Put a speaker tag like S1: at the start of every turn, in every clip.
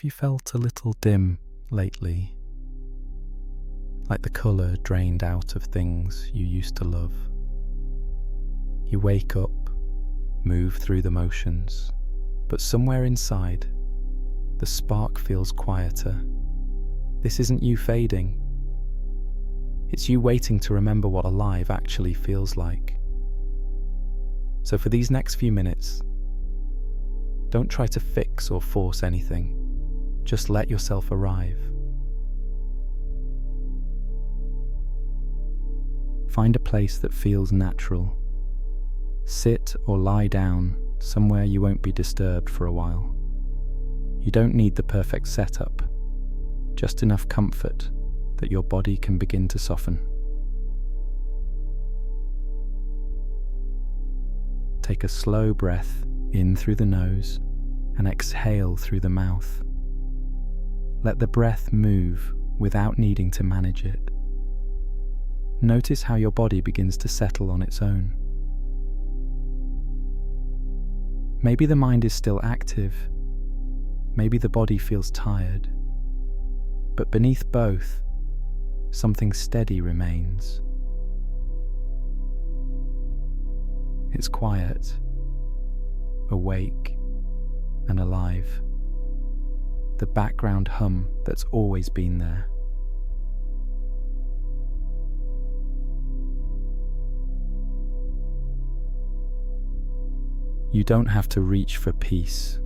S1: Have you felt a little dim lately? Like the colour drained out of things you used to love? You wake up, move through the motions, but somewhere inside, the spark feels quieter. This isn't you fading. It's you waiting to remember what alive actually feels like. So for these next few minutes, don't try to fix or force anything. Just let yourself arrive. Find a place that feels natural. Sit or lie down somewhere you won't be disturbed for a while. You don't need the perfect setup, just enough comfort that your body can begin to soften. Take a slow breath in through the nose and exhale through the mouth. Let the breath move without needing to manage it. Notice how your body begins to settle on its own. Maybe the mind is still active. Maybe the body feels tired. But beneath both, something steady remains. It's quiet, awake, and alive. The background hum that's always been there. You don't have to reach for peace.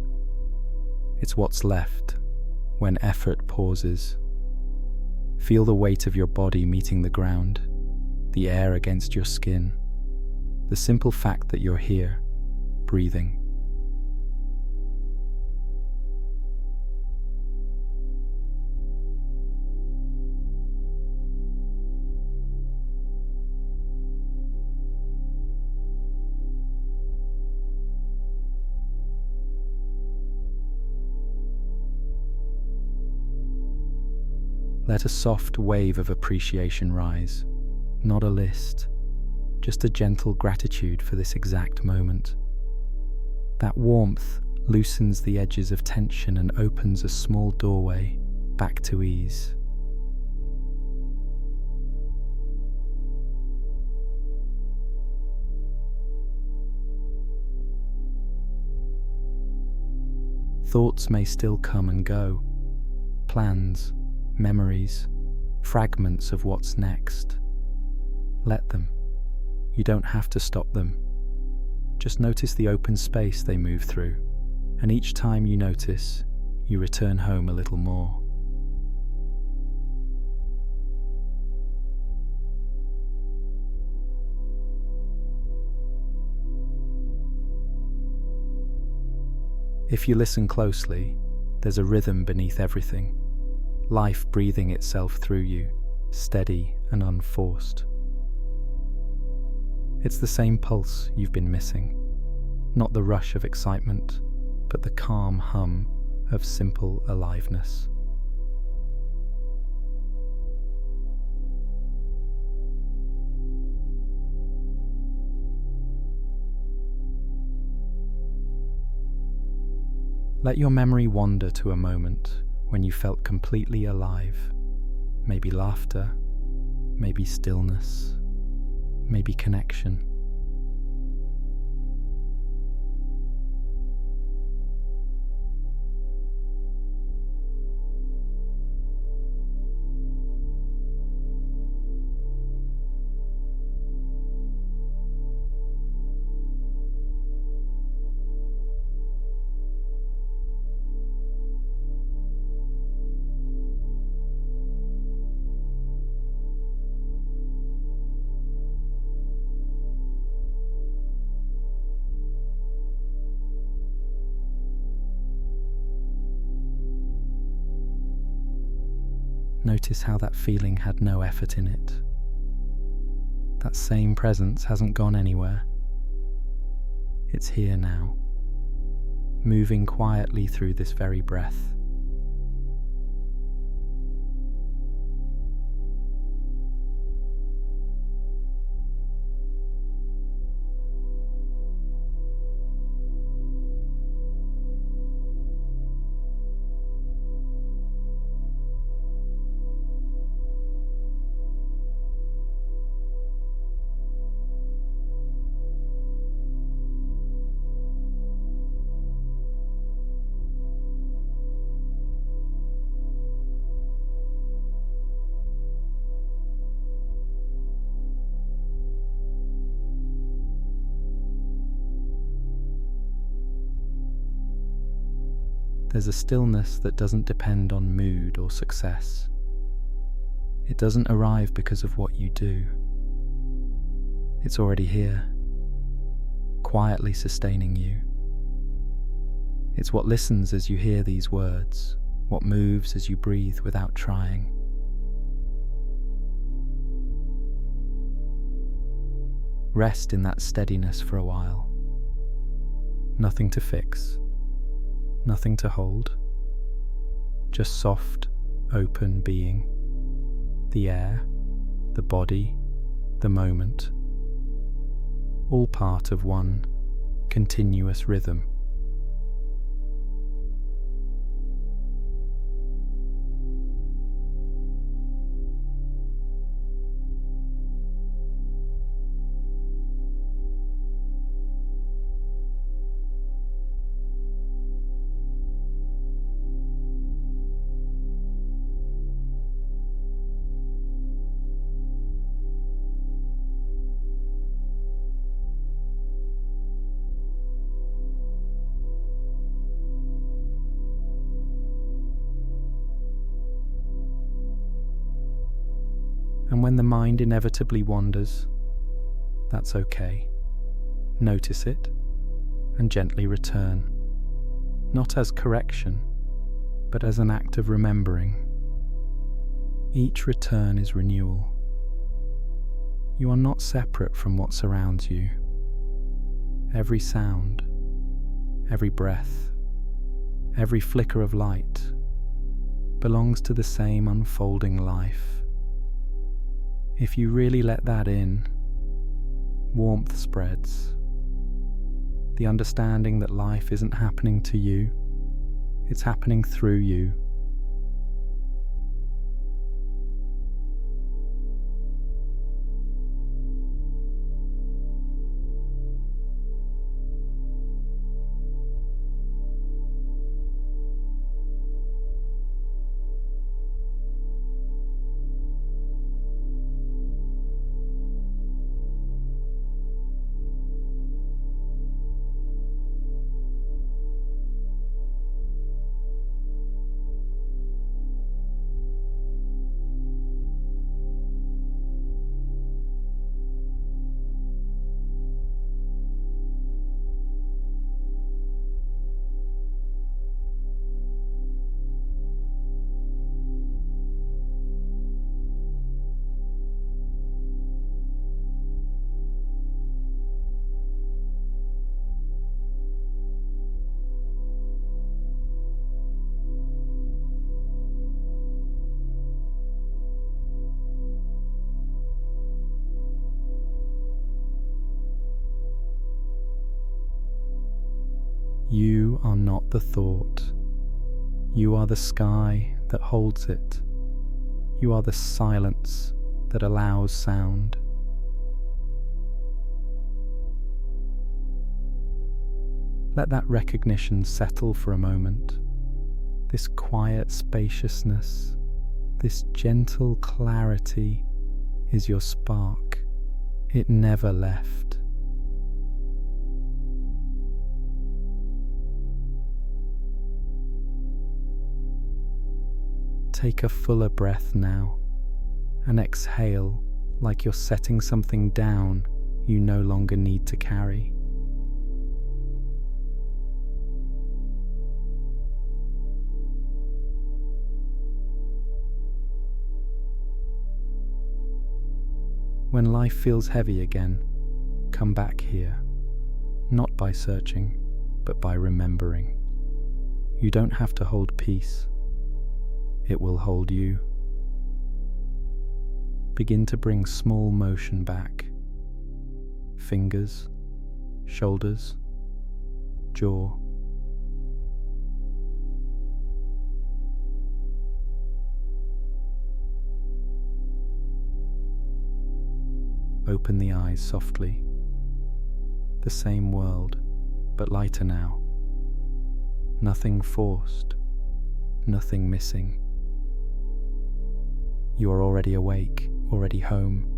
S1: It's what's left when effort pauses. Feel the weight of your body meeting the ground, the air against your skin, the simple fact that you're here, breathing. Let a soft wave of appreciation rise, not a list, just a gentle gratitude for this exact moment. That warmth loosens the edges of tension and opens a small doorway back to ease. Thoughts may still come and go, plans, memories, fragments of what's next. Let them. You don't have to stop them. Just notice the open space they move through, and each time you notice, you return home a little more. If you listen closely, there's a rhythm beneath everything. Life breathing itself through you, steady and unforced. It's the same pulse you've been missing, not the rush of excitement, but the calm hum of simple aliveness. Let your memory wander to a moment when you felt completely alive. Maybe laughter, maybe stillness, maybe connection. Notice how that feeling had no effort in it. That same presence hasn't gone anywhere. It's here now, moving quietly through this very breath. There's a stillness that doesn't depend on mood or success. It doesn't arrive because of what you do. It's already here, quietly sustaining you. It's what listens as you hear these words, what moves as you breathe without trying. Rest in that steadiness for a while. Nothing to fix, nothing to hold, just soft, open being. The air, the body, the moment, all part of one continuous rhythm. And when the mind inevitably wanders, that's okay. Notice it and gently return, not as correction, but as an act of remembering. Each return is renewal. You are not separate from what surrounds you. Every sound, every breath, every flicker of light belongs to the same unfolding life. If you really let that in, warmth spreads. The understanding that life isn't happening to you, it's happening through you. You are not the thought. You are the sky that holds it. You are the silence that allows sound. Let that recognition settle for a moment. This quiet spaciousness, this gentle clarity is your spark. It never left. Take a fuller breath now and exhale like you're setting something down you no longer need to carry. When life feels heavy again, come back here, not by searching, but by remembering. You don't have to hold peace. It will hold you. Begin to bring small motion back. Fingers, shoulders, jaw. Open the eyes softly. The same world, but lighter now. Nothing forced, nothing missing. You are already awake, already home.